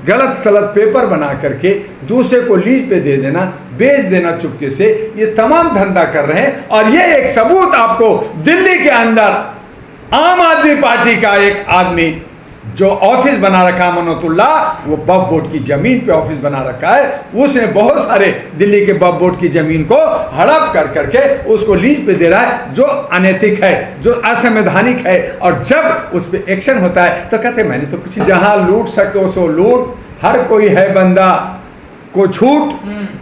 गलत सलत पेपर बना करके दूसरे को लीज पे दे देना, बेच देना चुपके से, ये तमाम धंधा कर रहे हैं। और ये एक सबूत आपको दिल्ली के अंदर आम आदमी पार्टी का एक आदमी जो ऑफिस बना रखा मनोतुल्ला, वो वक्फ बोर्ड की जमीन पे ऑफिस बना रखा है, उसने बहुत सारे दिल्ली के वक्फ बोर्ड की जमीन को हड़प कर करके उसको लीज पे दे रहा है, जो अनैतिक है, जो असंवैधानिक है। और जब उस पर एक्शन होता है तो कहते मैंने तो कुछ, जहां लूट सको सो लूट, हर कोई है बंदा को छूट,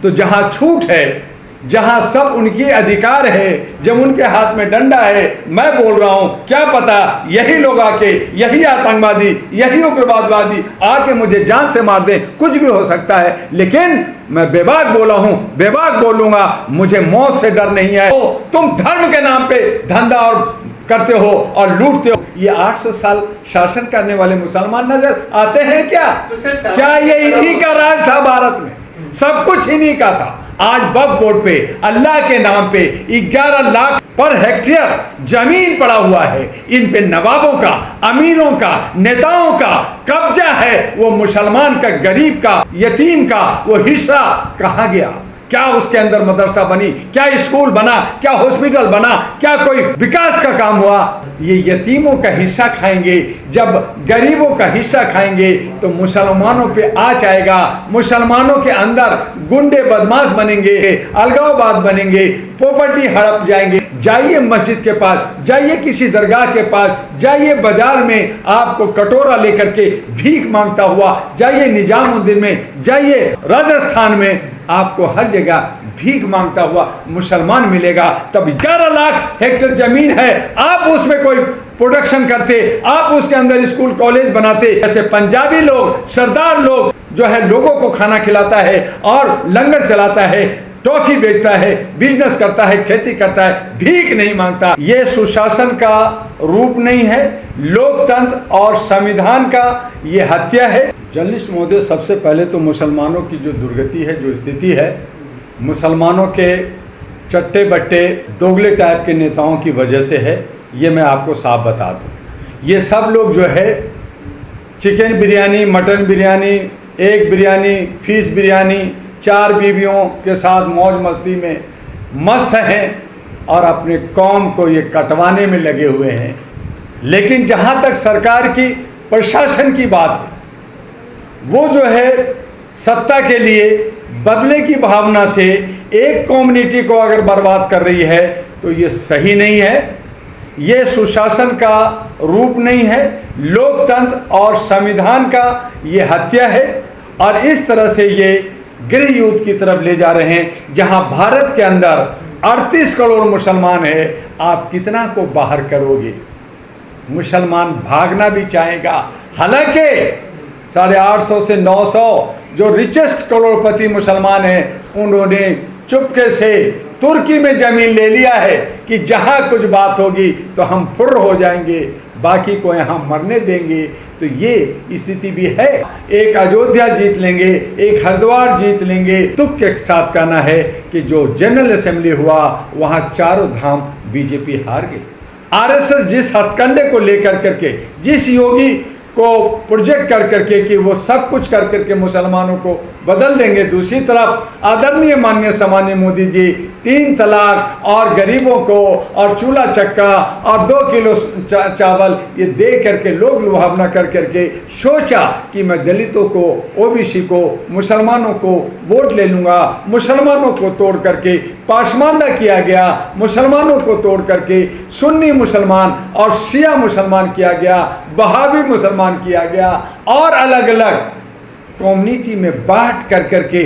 तो जहां छूट है, जहां सब उनकी अधिकार है, जब उनके हाथ में डंडा है, मैं बोल रहा हूं, क्या पता यही लोग आके, यही आतंकवादी, यही उग्रवादवादी आके मुझे जान से मार दें, कुछ भी हो सकता है। लेकिन मैं बेबाक बोला हूं, बेबाक बोलूंगा, मुझे मौत से डर नहीं है। तुम धर्म के नाम पे धंधा और करते हो और लूटते हो। ये 800 साल शासन करने वाले मुसलमान नजर आते हैं क्या? क्या ये इन्हीं का राज था भारत में? सब कुछ इन्हीं का था। आज वक्फ बोर्ड पे अल्लाह के नाम पे 11 लाख पर हेक्टेयर जमीन पड़ा हुआ है। इन पे नवाबों का, अमीरों का, नेताओं का कब्जा है। वो मुसलमान का, गरीब का, यतीम का वो हिस्सा कहाँ गया? क्या उसके अंदर मदरसा बनी? क्या स्कूल बना? क्या हॉस्पिटल बना? क्या कोई विकास का काम हुआ? ये यतीमों का हिस्सा खाएंगे। जब गरीबों का हिस्सा खाएंगे तो मुसलमानों पे आँच आएगा, मुसलमानों के अंदर गुंडे बदमाश बनेंगे, अलगाववाद बनेंगे, प्रॉपर्टी हड़प जाएंगे। जाइए मस्जिद के पास, जाइए किसी दरगाह के पास, जाइए बाजार में आपको कटोरा लेकर के भीख मांगता हुआ, जाइए निजामुद्दीन में, जाइए राजस्थान में, आपको हर जगह भीख मांगता हुआ मुसलमान मिलेगा। तब 11 लाख हेक्टेयर जमीन है, आप उसमें कोई प्रोडक्शन करते, आप उसके अंदर स्कूल कॉलेज बनाते। ऐसे पंजाबी लोग, सरदार लोग जो है लोगों को खाना खिलाता है और लंगर चलाता है, टॉफी बेचता है, बिजनेस करता है, खेती करता है, भीख नहीं मांगता। ये सुशासन का रूप नहीं है, लोकतंत्र और संविधान का ये हत्या है। जर्नलिस्ट महोदय, सबसे पहले तो मुसलमानों की जो दुर्गति है, जो स्थिति है, मुसलमानों के चट्टे बट्टे दोगले टाइप के नेताओं की वजह से है। ये मैं आपको साफ बता दूं, ये सब लोग जो है chicken biryani, mutton biryani, egg biryani, fish biryani, 4 बीवियों के साथ मौज मस्ती में मस्त हैं और अपने कौम को ये कटवाने में लगे हुए हैं। लेकिन जहाँ तक सरकार की, प्रशासन की बात है, वो जो है सत्ता के लिए बदले की भावना से एक कम्युनिटी को अगर बर्बाद कर रही है तो ये सही नहीं है, ये सुशासन का रूप नहीं है, लोकतंत्र और संविधान का ये हत्या है। और इस तरह से ये गृह युद्ध की तरफ ले जा रहे हैं, जहां भारत के अंदर 38 करोड़ मुसलमान है। आप कितना को बाहर करोगे? मुसलमान भागना भी चाहेगा। हालांकि 850 से 900 जो रिचेस्ट करोड़पति मुसलमान हैं, उन्होंने चुपके से तुर्की में जमीन ले लिया है कि जहां कुछ बात होगी तो हम फुर्र हो जाएंगे, बाकी को यहाँ मरने देंगे। तो ये स्थिति भी है। एक अयोध्या जीत लेंगे, एक हरिद्वार जीत लेंगे। तुक के साथ कहना है कि जो जनरल असेंबली हुआ वहाँ चारों धाम बीजेपी हार गई। आरएसएस जिस हथकंडे को लेकर करके, जिस योगी को प्रोजेक्ट कर करके कि वो सब कुछ कर करके मुसलमानों को बदल देंगे, दूसरी तरफ आदरणीय माननीय सामान्य मोदी जी 3 तलाक और गरीबों को और चूल्हा चक्का और 2 किलो चावल ये दे करके लोग लुभावना कर करके सोचा कि मैं दलितों को, ओबीसी को, मुसलमानों को वोट ले लूँगा। मुसलमानों को तोड़ करके पासमानदा किया गया, मुसलमानों को तोड़ करके सुन्नी मुसलमान और शिया मुसलमान किया गया, बहावी मुसलमान किया गया और अलग अलग कम्युनिटी में बांट कर करके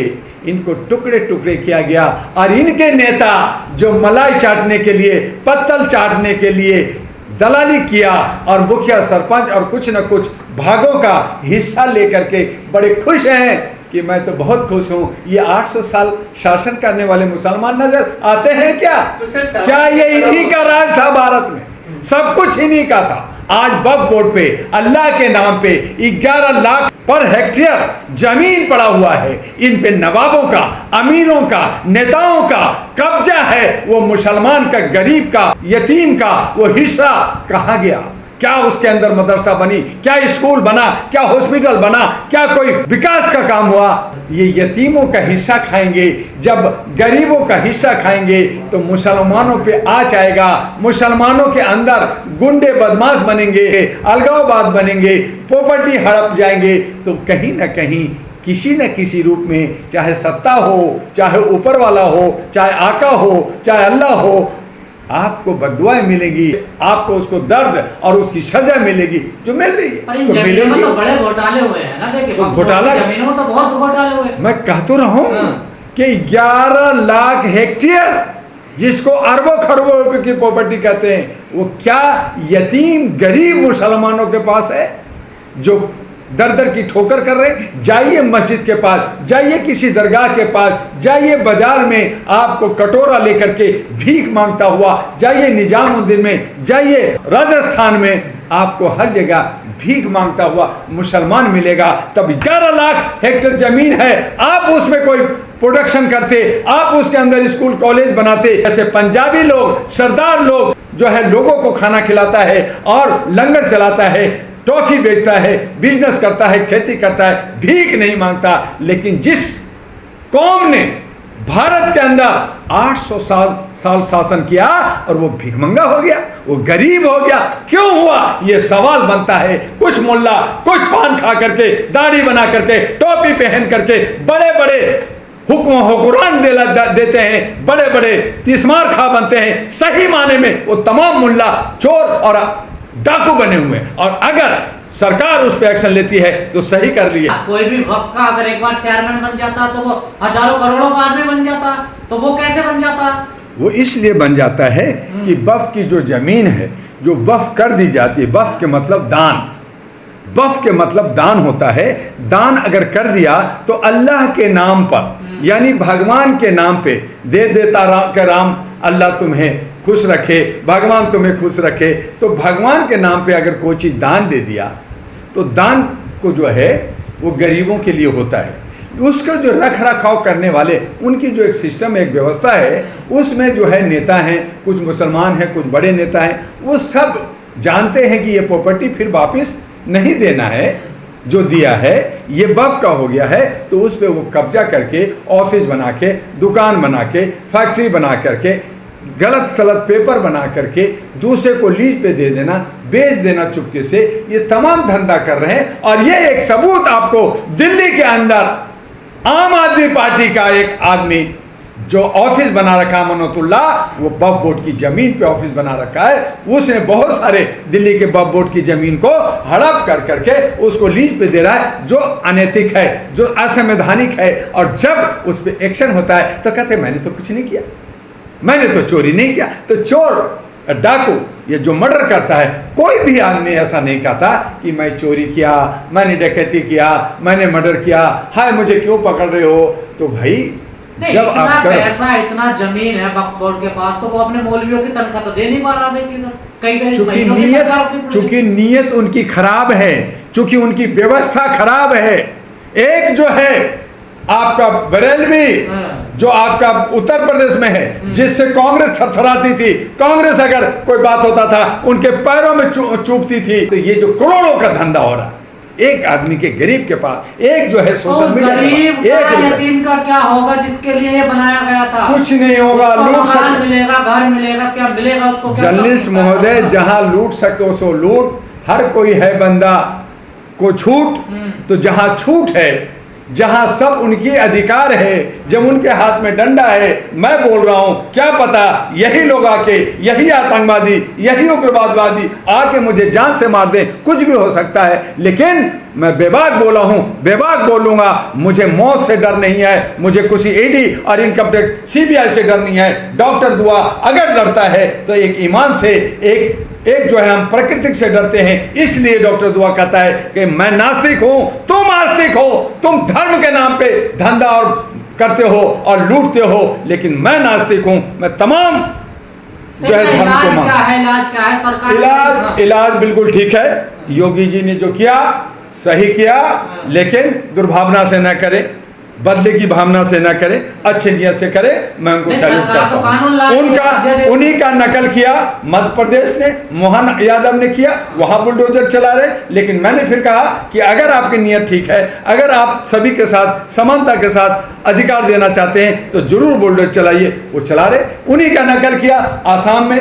इनको टुकड़े टुकड़े किया गया। और इनके नेता जो मलाई चाटने के लिए, पत्तल चाटने के लिए दलाली किया और मुखिया, सरपंच और कुछ न कुछ भागों का हिस्सा लेकर के बड़े खुश हैं कि मैं तो बहुत खुश हूँ। ये 800 साल शासन करने वाले मुसलमान नजर आते हैं क्या? क्या ये इन्हीं का राज था भारत में? सब कुछ इन्हीं का था। आज वक्फ बोर्ड पे अल्लाह के नाम पे 11 लाख पर हेक्टेयर जमीन पड़ा हुआ है। इन पे नवाबों का, अमीरों का, नेताओं का कब्जा है। वो मुसलमान का, गरीब का, यतीम का वो हिस्सा कहाँ गया? क्या उसके अंदर मदरसा बनी, क्या स्कूल बना, क्या हॉस्पिटल बना, क्या कोई विकास का काम हुआ? ये यतीमों का हिस्सा खाएंगे, जब गरीबों का हिस्सा खाएंगे तो मुसलमानों पे आँच आएगा, मुसलमानों के अंदर गुंडे बदमाश बनेंगे, अलगाववाद बनेंगे, प्रॉपर्टी हड़प जाएंगे। तो कहीं ना कहीं किसी न किसी रूप में, चाहे सत्ता हो, चाहे ऊपर वाला हो, चाहे आका हो, चाहे अल्लाह हो, आपको बद्दुआएं मिलेंगी, आपको उसको दर्द और उसकी सजा मिलेगी जो मिल रही है। तो मिलेगी। तो बड़े घोटाले हुए हैं ना, देखिए घोटाला, जमीनों में तो बहुत घोटाले हुए। मैं कह तो रहा हूं कि 11 लाख हेक्टेयर, जिसको अरबों खरबों रुपए की प्रॉपर्टी कहते हैं, वो क्या यतीम गरीब मुसलमानों के पास है जो दर दर की ठोकर कर रहे हैं? जाइए मस्जिद के पास, जाइए किसी दरगाह के पास, जाइए बाजार में आपको कटोरा लेकर के भीख मांगता हुआ, जाइए निजामुद्दीन में, जाइए राजस्थान में, आपको हर जगह भीख मांगता हुआ मुसलमान मिलेगा। तब 11 लाख हेक्टेयर जमीन है, आप उसमें कोई प्रोडक्शन करते, आप उसके अंदर स्कूल कॉलेज बनाते। जैसे पंजाबी लोग, सरदार लोग जो है लोगों को खाना खिलाता है और लंगर चलाता है, टॉफी बेचता है, बिजनेस करता है, खेती करता है, भीख नहीं मांगता। लेकिन जिस कौम ने भारत के अंदर 800 साल शासन किया और वो भीखमंगा हो गया, वो गरीब हो गया, क्यों हुआ? ये सवाल बनता है। कुछ मुल्ला, कुछ पान खा करके, दाढ़ी बना करके, टोपी पहन करके बड़े बड़े हुक्रान देते हैं, बड़े बड़े तिस्मार खा बनते हैं। सही माने में वो तमाम मुल्ला चोर और डाकू बने हुए हैं। और अगर सरकार उस पर एक्शन लेती है तो सही कर लिया। कोई भी वक्त का अगर एक बार चेयरमैन बन जाता तो वो हजारों करोड़ों का आदमी बन जाता, तो वो कैसे बन जाता? वो इसलिए बन जाता है कि वक्फ की जो जमीन है, जो वक्फ कर दी जाती है, वक्फ के मतलब दान, वक्फ के मतलब दान होता है। दान अगर कर दिया तो अल्लाह के नाम पर, यानी भगवान के नाम पे दे देता राम अल्लाह तुम्हें खुश रखे, भगवान तुम्हें खुश रखे। तो भगवान के नाम पे अगर कोई चीज़ दान दे दिया तो दान को जो है वो गरीबों के लिए होता है। उसका जो रख रखाव करने वाले, उनकी जो एक सिस्टम, एक व्यवस्था है, उसमें जो है नेता हैं, कुछ मुसलमान हैं, कुछ बड़े नेता हैं, वो सब जानते हैं कि ये प्रॉपर्टी फिर वापस नहीं देना है, जो दिया है ये वक्फ का हो गया है, तो उस पर वो कब्जा करके ऑफिस बना के, दुकान बना के, फैक्ट्री बना करके, गलत सलत पेपर बना करके दूसरे को लीज पे दे देना, बेच देना चुपके से, ये तमाम धंधा कर रहे हैं। और ये एक सबूत आपको दिल्ली के अंदर आम आदमी पार्टी का एक आदमी जो ऑफिस बना रखा, मनोतुल्ला, वो वक्फ बोर्ड की जमीन पे ऑफिस बना रखा है। उसने बहुत सारे दिल्ली के वक्फ बोर्ड की जमीन को हड़प कर करके उसको लीज पे दे रहा है, जो अनैतिक है, जो असंवैधानिक है। और जब उस पर एक्शन होता है तो कहते हैं मैंने तो कुछ नहीं किया, मैंने तो चोरी नहीं किया। तो चोर, डाकू, ये जो मर्डर करता है, कोई भी आदमी ऐसा नहीं कहता कि मैं चोरी किया, मैंने डकैती किया, मैंने मर्डर किया, हाय मुझे क्यों पकड़ रहे हो? तो भाई जब आप पैसा, इतना जमीन है वक्फ बोर्ड के पास, तो वो अपने मौलवियों की तनख्वाह तो दे नहीं पा रहा है। चूंकि नीयत उनकी खराब है, चूंकि उनकी व्यवस्था खराब है। एक जो है आपका बरेलवी, जो आपका उत्तर प्रदेश में है, जिससे कांग्रेस थरथराती थी, कांग्रेस अगर कोई बात होता था उनके पैरों में चूपती थी। तो ये जो करोड़ों का धंधा हो रहा, एक आदमी के, गरीब के पास, एक जो है सोशल मीडिया, एक यतीम का क्या होगा जिसके लिए ये बनाया गया था? कुछ नहीं होगा, लूट मिलेगा, घर मिलेगा, क्या मिलेगा उसको? जर्नलिस्ट महोदय, जहां लूट सको सो लूट, हर कोई है बंदा को छूट। तो जहां छूट है, जहां सब उनकी अधिकार है, जब उनके हाथ में डंडा है, मैं बोल रहा हूं, क्या पता यही लोग आके, यही आतंकवादी, यही उग्रवादवादी आके मुझे जान से मार दें, कुछ भी हो सकता है। लेकिन मैं बेबाक बोला हूं, बेबाक बोलूंगा, मुझे मौत से डर नहीं है, मुझे किसी ईडी और इनकम टैक्स सीबीआई से डर नहीं है। डॉक्टर दुआ अगर डरता है तो एक ईमान से, एक जो है हम प्रकृति से डरते हैं। इसलिए डॉक्टर दुआ कहता है कि मैं नास्तिक हूं, तुम आस्तिक हो, तुम धर्म के नाम पे धंधा और करते हो और लूटते हो, लेकिन मैं नास्तिक हूं, मैं तमाम जो है धर्म को मानता। इलाज बिल्कुल ठीक है, योगी जी ने जो किया सही किया, लेकिन दुर्भावना से न करें। बदले की भावना से ना करें, अच्छे नियत से करें। मैं उनको नहीं, सैल्यूट सरकार करता तो हूं। कानून ला रही है, उनका अध्यादेश। उन्हीं का नकल किया मध्य प्रदेश ने, मोहन यादव ने किया, वहां बुलडोजर चला रहे। लेकिन मैंने फिर कहा कि अगर आपकी नीयत ठीक है, अगर आप सभी के साथ समानता के साथ अधिकार देना चाहते हैं तो जरूर बुलडोजर चलाइए। वो चला रहे, उन्हीं का नकल किया आसाम में।